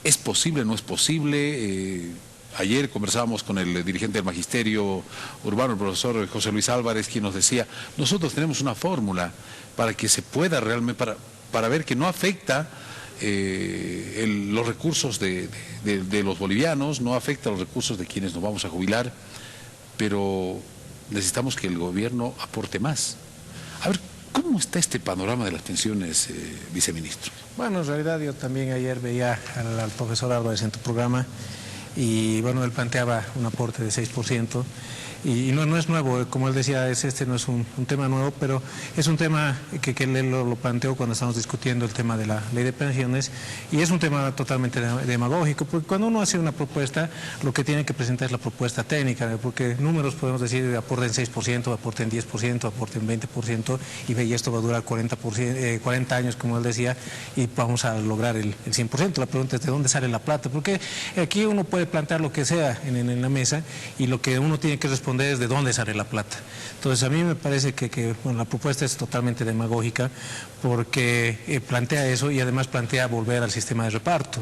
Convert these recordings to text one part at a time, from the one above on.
¿Es posible, no es posible? Ayer conversábamos con el dirigente del Magisterio Urbano, el profesor José Luis Álvarez, quien nos decía, nosotros tenemos una fórmula para que se pueda realmente, para ver que no afecta los recursos de los bolivianos, no afecta los recursos de quienes nos vamos a jubilar, pero necesitamos que el gobierno aporte más. A ver, ¿cómo está este panorama de las pensiones, viceministro? Bueno, en realidad yo también ayer veía al profesor Álvarez en tu programa y bueno, él planteaba un aporte de 6%. Y no es nuevo, como él decía, este no es un tema nuevo, pero es un tema que él lo planteó cuando estamos discutiendo el tema de la ley de pensiones, y es un tema totalmente demagógico, porque cuando uno hace una propuesta, lo que tiene que presentar es la propuesta técnica, porque números podemos decir aporten 6%, aporten 10%, aporten 20%, y esto va a durar 40 años, como él decía, y vamos a lograr el 100%. La pregunta es de dónde sale la plata, porque aquí uno puede plantear lo que sea en la mesa, y lo que uno tiene que responder es de dónde sale la plata. Entonces a mí me parece que bueno, la propuesta es totalmente demagógica porque plantea eso y además plantea volver al sistema de reparto.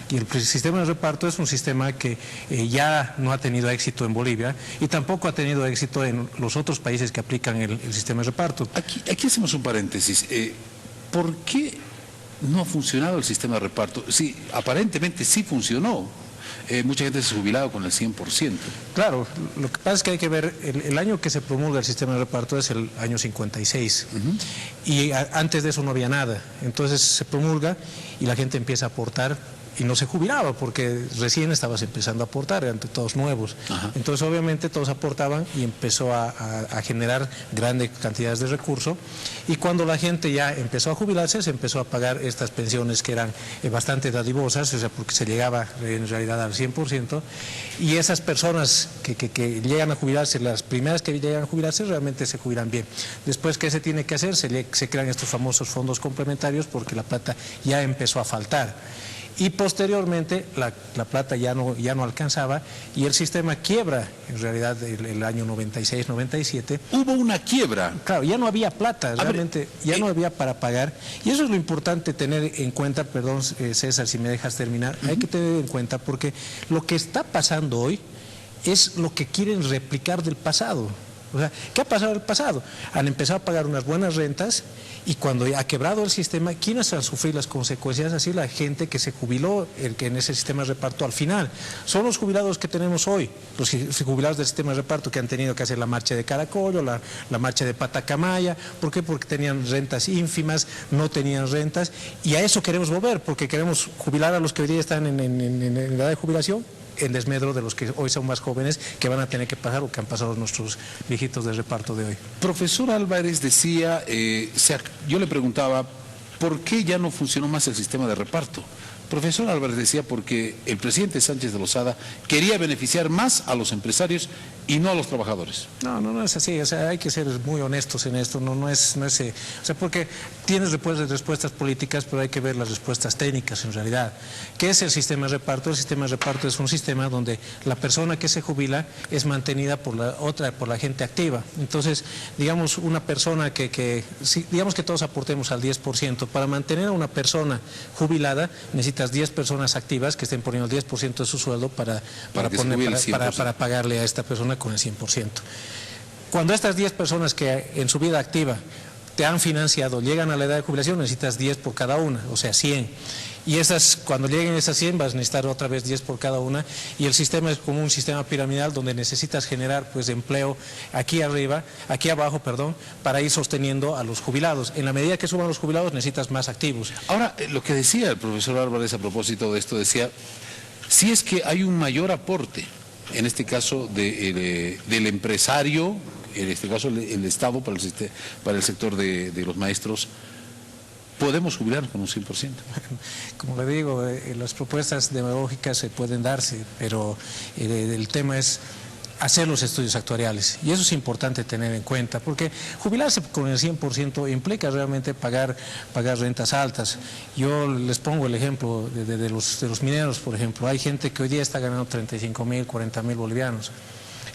Y el sistema de reparto es un sistema que ya no ha tenido éxito en Bolivia y tampoco ha tenido éxito en los otros países que aplican el sistema de reparto. Aquí hacemos un paréntesis. ¿Por qué no ha funcionado el sistema de reparto? Sí, aparentemente sí funcionó. Mucha gente se ha jubilado con el 100%. Claro, lo que pasa es que hay que ver, el año que se promulga el sistema de reparto es el año 56, y antes de eso no había nada. Entonces se promulga y la gente empieza a aportar y no se jubilaba porque recién estabas empezando a aportar, eran todos nuevos. Ajá. Entonces obviamente todos aportaban y empezó a generar grandes cantidades de recursos, y cuando la gente ya empezó a jubilarse se empezó a pagar estas pensiones que eran bastante dadivosas, o sea, porque se llegaba en realidad al 100%, y esas personas que llegan a jubilarse, las primeras que llegan a jubilarse realmente se jubilan bien. Después, ¿qué se tiene que hacer? Se crean estos famosos fondos complementarios porque la plata ya empezó a faltar. Y posteriormente la plata ya no alcanzaba y el sistema quiebra, en realidad el año 96, 97. Hubo una quiebra. Claro, ya no había plata, realmente ya no había para pagar, y eso es lo importante tener en cuenta, perdón César, si me dejas terminar, hay que tener en cuenta porque lo que está pasando hoy es lo que quieren replicar del pasado. O sea, ¿qué ha pasado en el pasado? Han empezado a pagar unas buenas rentas y cuando ha quebrado el sistema, ¿quiénes han sufrido las consecuencias? Así la gente que se jubiló en ese sistema de reparto al final. Son los jubilados que tenemos hoy, los jubilados del sistema de reparto que han tenido que hacer la marcha de Caracollo, la marcha de Patacamaya. ¿Por qué? Porque tenían rentas ínfimas, no tenían rentas, y a eso queremos volver, porque queremos jubilar a los que hoy día están en edad de jubilación, en desmedro de los que hoy son más jóvenes, que van a tener que pasar o que han pasado nuestros viejitos de reparto de hoy. Profesor Álvarez decía, yo le preguntaba, ¿por qué ya no funcionó más el sistema de reparto? Profesor Álvarez decía porque el presidente Sánchez de Lozada quería beneficiar más a los empresarios y no a los trabajadores. No es así, o sea, hay que ser muy honestos en esto, no es o sea, porque tienes respuestas políticas, pero hay que ver las respuestas técnicas en realidad. ¿Qué es el sistema de reparto? El sistema de reparto es un sistema donde la persona que se jubila es mantenida por la gente activa. Entonces, digamos, una persona digamos que todos aportemos al 10%, para mantener a una persona jubilada necesitas 10 personas activas que estén poniendo el 10% de su sueldo para pagarle a esta persona con el 100%. Cuando estas 10 personas que en su vida activa te han financiado llegan a la edad de jubilación, necesitas 10 por cada una, o sea 100. Y cuando lleguen esas 100 vas a necesitar otra vez 10 por cada una, y el sistema es como un sistema piramidal donde necesitas generar pues empleo aquí abajo, para ir sosteniendo a los jubilados. En la medida que suban los jubilados necesitas más activos. Ahora, lo que decía el profesor Álvarez a propósito de esto, decía, si es que hay un mayor aporte, en este caso del empresario, en este caso el Estado para el sector de los maestros, podemos jubilar con un 100%. Como le digo, las propuestas demagógicas se pueden darse, pero el tema es hacer los estudios actuariales, y eso es importante tener en cuenta, porque jubilarse con el 100% implica realmente pagar rentas altas. Yo les pongo el ejemplo de los mineros, por ejemplo. Hay gente que hoy día está ganando 35.000, 40.000 bolivianos.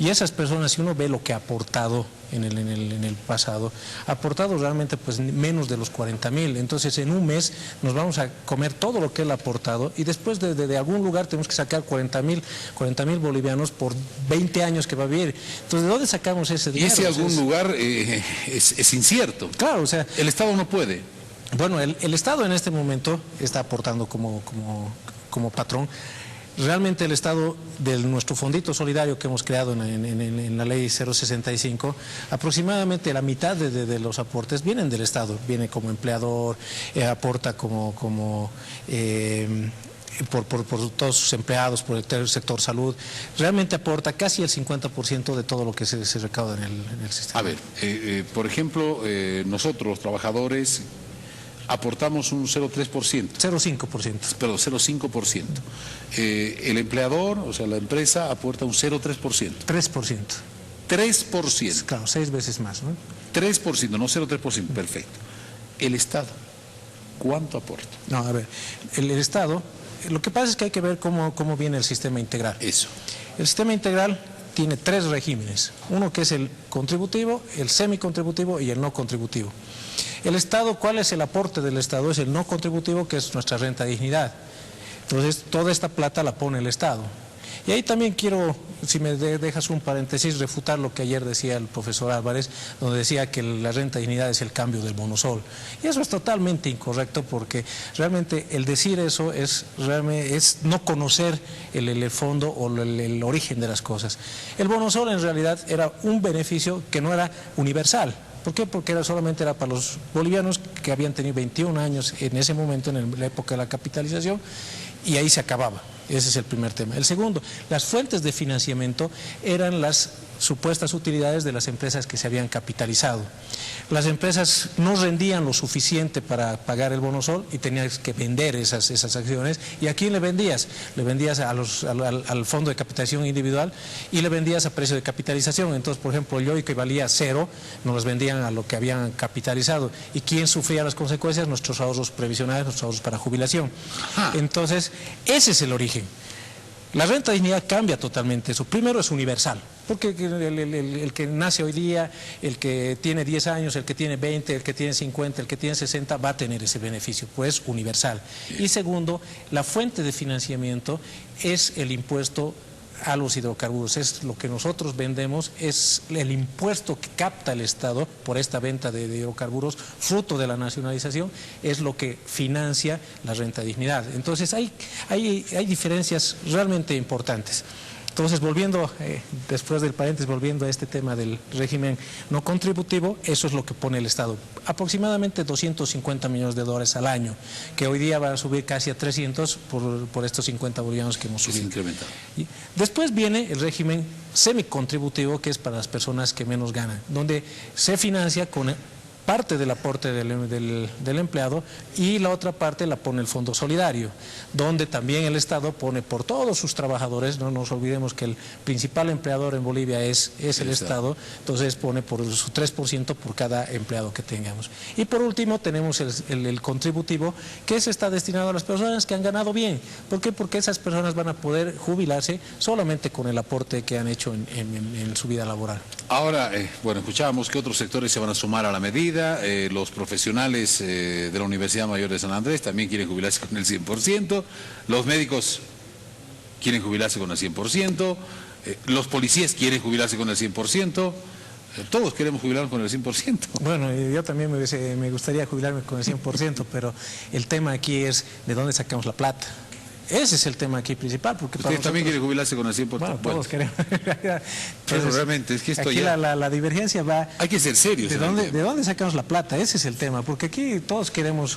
Y esas personas, si uno ve lo que ha aportado en el pasado, ha aportado realmente pues menos de los 40.000. Entonces en un mes nos vamos a comer todo lo que él ha aportado y después de algún lugar tenemos que sacar 40.000 bolivianos por 20 años que va a vivir. Entonces, ¿de dónde sacamos ese dinero? Y ese algún lugar es incierto. Claro, o sea, el Estado no puede. Bueno, el Estado en este momento está aportando como patrón. Realmente el Estado, de nuestro fondito solidario que hemos creado en la ley 065, aproximadamente la mitad de los aportes vienen del Estado, viene como empleador, aporta por todos sus empleados, por el sector salud, realmente aporta casi el 50% de todo lo que se recauda en el sistema. A ver, por ejemplo, nosotros los trabajadores aportamos un 0,3%. 0,5%. Perdón, 0,5%. El empleador, o sea, la empresa, aporta un 0,3%. 3%. 3%. Claro, 6 veces más, ¿no? 3%, no 0,3%, perfecto. El Estado, ¿cuánto aporta? No, a ver, el Estado, lo que pasa es que hay que ver cómo viene el sistema integral. Eso. El sistema integral tiene 3 regímenes, uno que es el contributivo, el semicontributivo y el no contributivo. El Estado, ¿cuál es el aporte del Estado? Es el no contributivo, que es nuestra renta de dignidad. Entonces, toda esta plata la pone el Estado. Y ahí también quiero, si me dejas un paréntesis, refutar lo que ayer decía el profesor Álvarez, donde decía que la renta de dignidad es el cambio del bonosol. Y eso es totalmente incorrecto, porque realmente el decir eso es no conocer el fondo o el origen de las cosas. El bonosol en realidad era un beneficio que no era universal. ¿Por qué? Porque solamente era para los bolivianos que habían tenido 21 años en ese momento, en la época de la capitalización, y ahí se acababa. Ese es el primer tema. El segundo, las fuentes de financiamiento eran las supuestas utilidades de las empresas que se habían capitalizado. Las empresas no rendían lo suficiente para pagar el bonosol y tenías que vender esas acciones. ¿Y a quién le vendías? Le vendías al fondo de capitalización individual y le vendías a precio de capitalización. Entonces, por ejemplo, el YOI, que valía 0, nos los vendían a lo que habían capitalizado. ¿Y quién sufría las consecuencias? Nuestros ahorros previsionales, nuestros ahorros para jubilación. Entonces, ese es el origen. La renta de dignidad cambia totalmente eso. Primero, es universal, porque el que nace hoy día, el que tiene 10 años, el que tiene 20, el que tiene 50, el que tiene 60, va a tener ese beneficio, pues universal. Y segundo, la fuente de financiamiento es el impuesto a los hidrocarburos, es lo que nosotros vendemos, es el impuesto que capta el Estado por esta venta de hidrocarburos, fruto de la nacionalización, es lo que financia la renta de dignidad. Entonces hay diferencias realmente importantes. Entonces, volviendo, después del paréntesis, volviendo a este tema del régimen no contributivo, eso es lo que pone el Estado. Aproximadamente 250 millones de dólares al año, que hoy día va a subir casi a 300 por estos 50 bolivianos que hemos subido. Y después viene el régimen semicontributivo, que es para las personas que menos ganan, donde se financia con parte del aporte del empleado y la otra parte la pone el Fondo Solidario, donde también el Estado pone por todos sus trabajadores. No nos olvidemos que el principal empleador en Bolivia es el Estado, entonces pone por su 3% por cada empleado que tengamos. Y por último tenemos el contributivo, que está destinado a las personas que han ganado bien. ¿Por qué? Porque esas personas van a poder jubilarse solamente con el aporte que han hecho en su vida laboral. Ahora, bueno, escuchábamos que otros sectores se van a sumar a la medida. Los profesionales de la Universidad Mayor de San Andrés también quieren jubilarse con el 100%, los médicos quieren jubilarse con el 100%, los policías quieren jubilarse con el 100%, todos queremos jubilarnos con el 100%. Bueno, yo también me gustaría jubilarme con el 100%, pero el tema aquí es de dónde sacamos la plata. Ese es el tema aquí principal. Porque ¿Usted también quiere jubilarse con el 100%? Bueno, todos queremos. Pero realmente es que esto aquí ya... la divergencia va... Hay que ser serios. ¿De dónde sacamos la plata? Ese es el tema. Porque aquí todos queremos,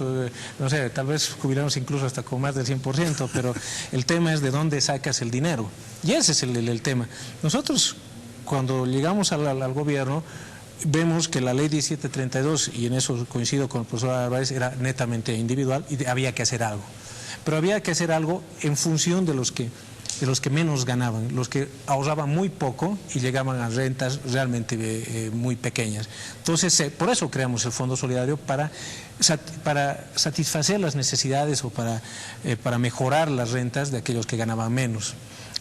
no sé, tal vez jubilarnos incluso hasta con más del 100%, pero el tema es de dónde sacas el dinero. Y ese es el tema. Nosotros, cuando llegamos al gobierno, vemos que la ley 1732, y en eso coincido con el profesor Álvarez, era netamente individual y había que hacer algo. Pero había que hacer algo en función de los que menos ganaban, los que ahorraban muy poco y llegaban a rentas realmente muy pequeñas. Entonces, por eso creamos el Fondo Solidario, para satisfacer las necesidades o para mejorar las rentas de aquellos que ganaban menos.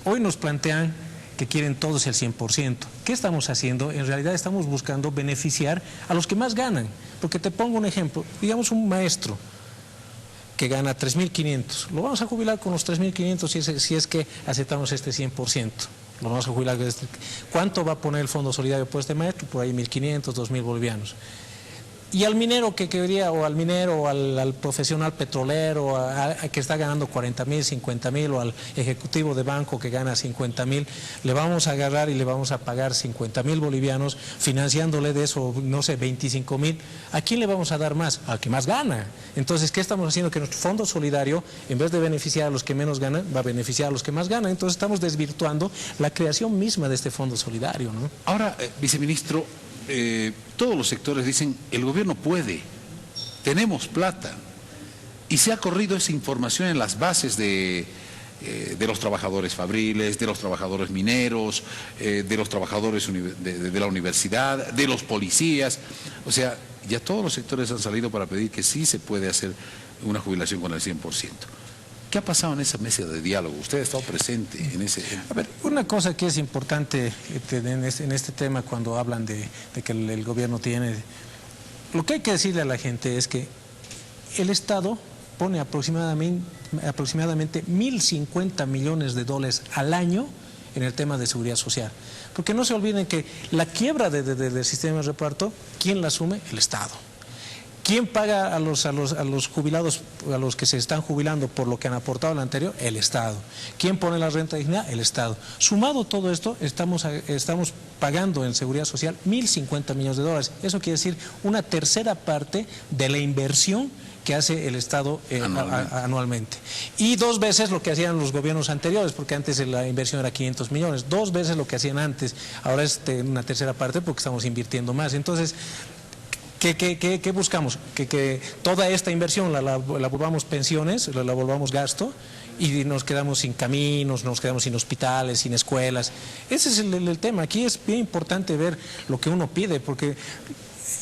Hoy nos plantean que quieren todos el 100%. ¿Qué estamos haciendo? En realidad estamos buscando beneficiar a los que más ganan. Porque te pongo un ejemplo, digamos un maestro que gana 3.500, lo vamos a jubilar con los 3.500 si es que aceptamos este 100%. Lo vamos a jubilar. ¿Cuánto va a poner el Fondo Solidario por este maestro? Por ahí 1.500, 2.000 bolivianos. Y al minero que quería, o al minero, o al profesional petrolero, que está ganando 40.000, 50.000, o al ejecutivo de banco que gana 50.000, le vamos a agarrar y le vamos a pagar 50.000 bolivianos, financiándole de eso, no sé, 25.000. ¿A quién le vamos a dar más? Al que más gana. Entonces, ¿qué estamos haciendo? Que nuestro Fondo Solidario, en vez de beneficiar a los que menos ganan, va a beneficiar a los que más ganan. Entonces, estamos desvirtuando la creación misma de este Fondo Solidario, ¿no? Ahora, viceministro, todos los sectores dicen, el gobierno puede, tenemos plata, y se ha corrido esa información en las bases de los trabajadores fabriles, de los trabajadores mineros, de los trabajadores de la universidad, de los policías. O sea, ya todos los sectores han salido para pedir que sí se puede hacer una jubilación con el 100%. ¿Qué ha pasado en esa mesa de diálogo? Usted ha estado presente en ese... A ver, una cosa que es importante en este tema cuando hablan de que el gobierno tiene... Lo que hay que decirle a la gente es que el Estado pone aproximadamente 1.050 millones de dólares al año en el tema de seguridad social. Porque no se olviden que la quiebra del sistema de reparto, ¿quién la asume? El Estado. ¿Quién paga a los jubilados, a los que se están jubilando por lo que han aportado al anterior? El Estado. ¿Quién pone la renta dignidad? El Estado. Sumado todo esto, estamos pagando en seguridad social 1.050 millones de dólares. Eso quiere decir una tercera parte de la inversión que hace el Estado anualmente. Y 2 veces lo que hacían los gobiernos anteriores, porque antes la inversión era 500 millones, 2 veces lo que hacían antes, ahora es una tercera parte porque estamos invirtiendo más. Entonces, ¿qué buscamos? Que toda esta inversión la volvamos pensiones, la volvamos gasto, y nos quedamos sin caminos, nos quedamos sin hospitales, sin escuelas. Ese es el tema. Aquí es bien importante ver lo que uno pide, porque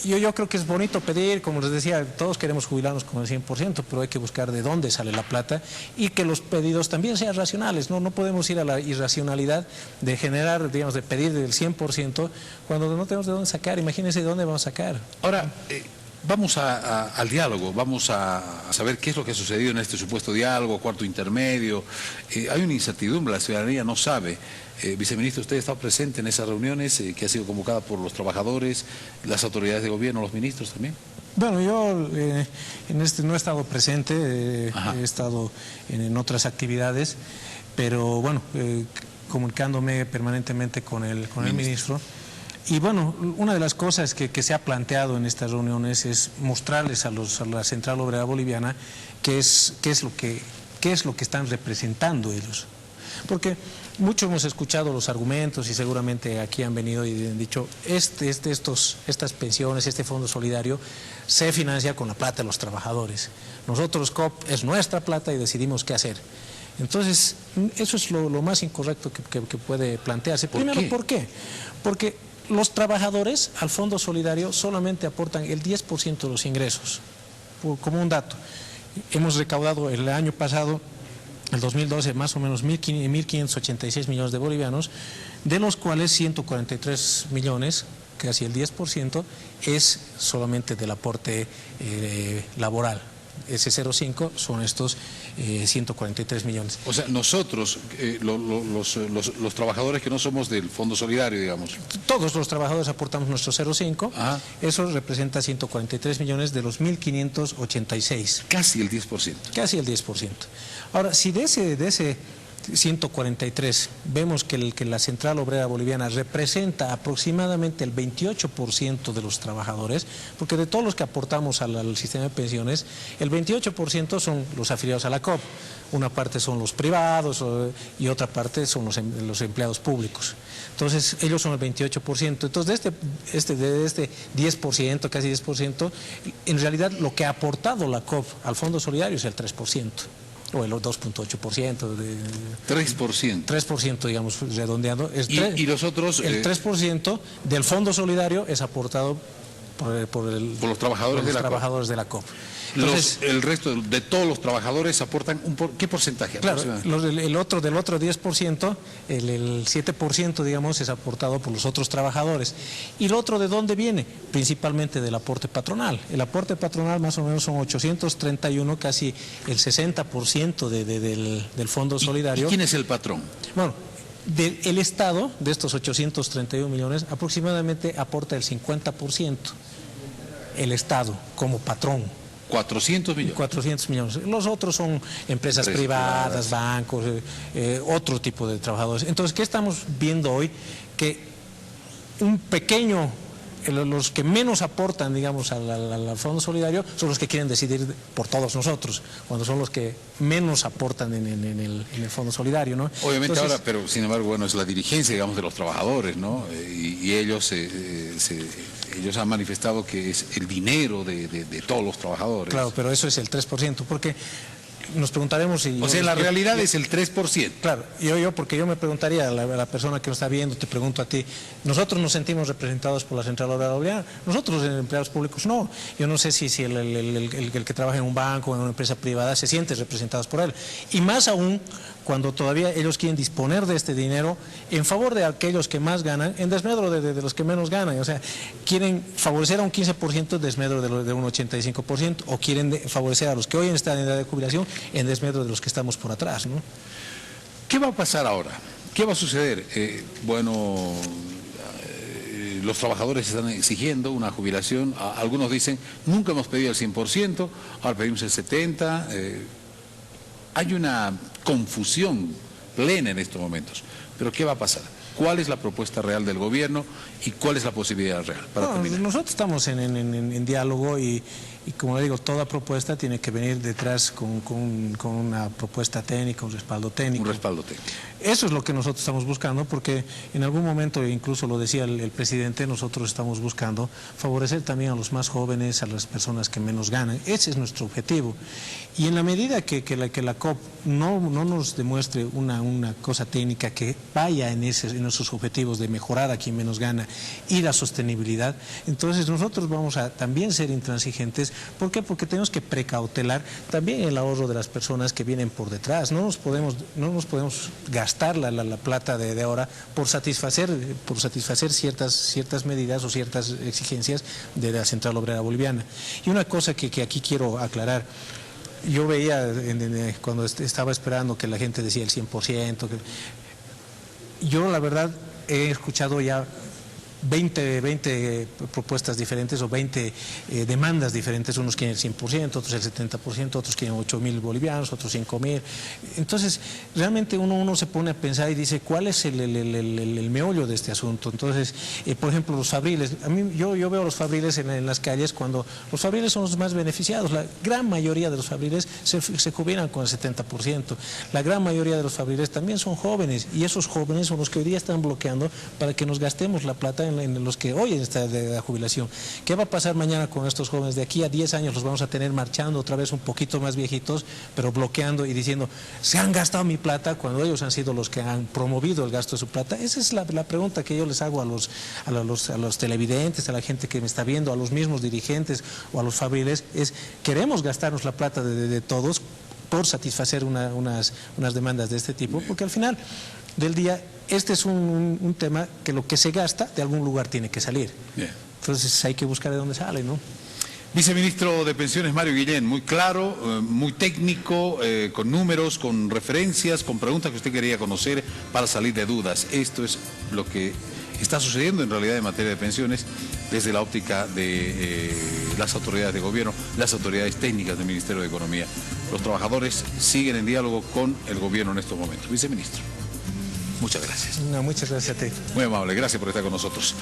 yo creo que es bonito pedir, como les decía, todos queremos jubilarnos con el 100%, pero hay que buscar de dónde sale la plata y que los pedidos también sean racionales. No podemos ir a la irracionalidad de generar, digamos, de pedir del 100% cuando no tenemos de dónde sacar. Imagínense de dónde vamos a sacar. Ahora, vamos al diálogo, vamos a saber qué es lo que ha sucedido en este supuesto diálogo, cuarto intermedio. Hay una incertidumbre, la ciudadanía no sabe. Viceministro, usted ha estado presente en esas reuniones que ha sido convocada por los trabajadores, las autoridades de gobierno, los ministros también. Bueno, yo no he estado presente, he estado en otras actividades, pero bueno, comunicándome permanentemente con el ministro. Y bueno, una de las cosas que se ha planteado en estas reuniones es mostrarles a la Central Obrera Boliviana qué es lo que están representando ellos. Porque muchos hemos escuchado los argumentos y seguramente aquí han venido y han dicho estas pensiones, este fondo solidario se financia con la plata de los trabajadores. Nosotros, COP, es nuestra plata y decidimos qué hacer. Entonces, eso es lo más incorrecto que puede plantearse. Primero, ¿por qué? Porque los trabajadores al fondo solidario solamente aportan el 10% de los ingresos. Como un dato, hemos recaudado el año pasado, el 2012, más o menos 1.586 millones de bolivianos, de los cuales 143 millones, casi el 10%, es solamente del aporte laboral. Ese 0,5 son estos 143 millones. O sea, nosotros, los trabajadores que no somos del Fondo Solidario, digamos. Todos los trabajadores aportamos nuestro 0,5, eso representa 143 millones de los 1.586. Casi el 10%. Casi el 10%. Ahora, si de ese 143 vemos que la Central Obrera Boliviana representa aproximadamente el 28% de los trabajadores, porque de todos los que aportamos al sistema de pensiones, el 28% son los afiliados a la COP, una parte son los privados y otra parte son los empleados públicos. Entonces, ellos son el 28%. Entonces, de este 10%, casi 10%, en realidad lo que ha aportado la COP al Fondo Solidario es el 3%. O el 2.8%. 3%. 3%, digamos, redondeando. ¿Y los otros? El 3% del Fondo Solidario es aportado los trabajadores de la COP. Entonces, el resto de todos los trabajadores aportan ¿qué porcentaje? Claro, del otro 10%, el 7%, digamos, es aportado por los otros trabajadores. ¿Y lo otro de dónde viene? Principalmente del aporte patronal. El aporte patronal más o menos son 831, casi el 60% del Fondo Solidario. ¿Y quién es el patrón? Bueno, el Estado, de estos 831 millones, aproximadamente aporta el 50%. El Estado, como patrón. 400 millones. 400 millones. Los otros son empresas privadas, bancos, otro tipo de trabajadores. Entonces, ¿qué estamos viendo hoy? Que un pequeño, los que menos aportan, digamos, al Fondo Solidario son los que quieren decidir por todos nosotros, cuando son los que menos aportan en el Fondo Solidario, ¿no? Obviamente. Entonces, ahora, pero sin embargo, bueno, es la dirigencia, digamos, de los trabajadores, ¿no? Y ellos han manifestado que es el dinero de todos los trabajadores. Claro, pero eso es el 3%, porque nos preguntaremos si... O sea, la realidad es el 3%. Claro, porque yo me preguntaría a la persona que nos está viendo, te pregunto a ti, nosotros nos sentimos representados por la Central Obrera Boliviana, nosotros empleados públicos no. Yo no sé si el que trabaja en un banco o en una empresa privada se siente representados por él. Y más aún cuando todavía ellos quieren disponer de este dinero en favor de aquellos que más ganan, en desmedro de los que menos ganan. O sea, quieren favorecer a un 15% en desmedro de un 85%, o quieren favorecer a los que hoy están en edad de jubilación en desmedro de los que estamos por atrás, ¿no? ¿Qué va a pasar ahora? ¿Qué va a suceder? Los trabajadores están exigiendo una jubilación. Algunos dicen, nunca hemos pedido el 100%, ahora pedimos el 70%. Hay una confusión plena en estos momentos. Pero ¿qué va a pasar? ¿Cuál es la propuesta real del gobierno y cuál es la posibilidad real? Nosotros estamos en diálogo y como le digo, toda propuesta tiene que venir detrás con una propuesta técnica, un respaldo técnico. Un respaldo técnico. Eso es lo que nosotros estamos buscando, porque en algún momento, incluso lo decía el presidente, nosotros estamos buscando favorecer también a los más jóvenes, a las personas que menos ganan. Ese es nuestro objetivo. Y en la medida que la COP no nos demuestre una cosa técnica que vaya en esos objetivos de mejorar a quien menos gana y la sostenibilidad, entonces nosotros vamos a también ser intransigentes. ¿Por qué? Porque tenemos que precautelar también el ahorro de las personas que vienen por detrás. No nos podemos gastar la plata de ahora por satisfacer ciertas medidas o ciertas exigencias de la Central Obrera Boliviana. Y una cosa que aquí quiero aclarar. Yo veía cuando estaba esperando que la gente decía el 100%, yo la verdad he escuchado ya 20 propuestas diferentes o 20 demandas diferentes. Unos quieren el 100%, otros el 70%, otros quieren 8.000 bolivianos, otros 5.000. Entonces, realmente uno se pone a pensar y dice, ¿cuál es el meollo de este asunto? Entonces, por ejemplo, los fabriles. Yo veo los fabriles en las calles, cuando los fabriles son los más beneficiados. La gran mayoría de los fabriles se jubilan con el 70%. La gran mayoría de los fabriles también son jóvenes, y esos jóvenes son los que hoy día están bloqueando para que nos gastemos la plata en los que hoy están de la jubilación. ¿Qué va a pasar mañana con estos jóvenes? De aquí a 10 años los vamos a tener marchando otra vez un poquito más viejitos, pero bloqueando y diciendo, se han gastado mi plata, cuando ellos han sido los que han promovido el gasto de su plata. Esa es la pregunta que yo les hago a los televidentes, a la gente que me está viendo, a los mismos dirigentes o a los fabriles, es, ¿queremos gastarnos la plata de todos por satisfacer unas demandas de este tipo? Porque al final del día, este es un tema que lo que se gasta de algún lugar tiene que salir. Bien. Entonces hay que buscar de dónde sale, ¿no? Viceministro de Pensiones Mario Guillén, muy claro, muy técnico, con números, con referencias, con preguntas que usted quería conocer para salir de dudas. Esto es lo que está sucediendo en realidad en materia de pensiones desde la óptica de las autoridades de gobierno, las autoridades técnicas del Ministerio de Economía. Los trabajadores siguen en diálogo con el gobierno en estos momentos. Viceministro, muchas gracias. No, muchas gracias a ti. Muy amable, gracias por estar con nosotros.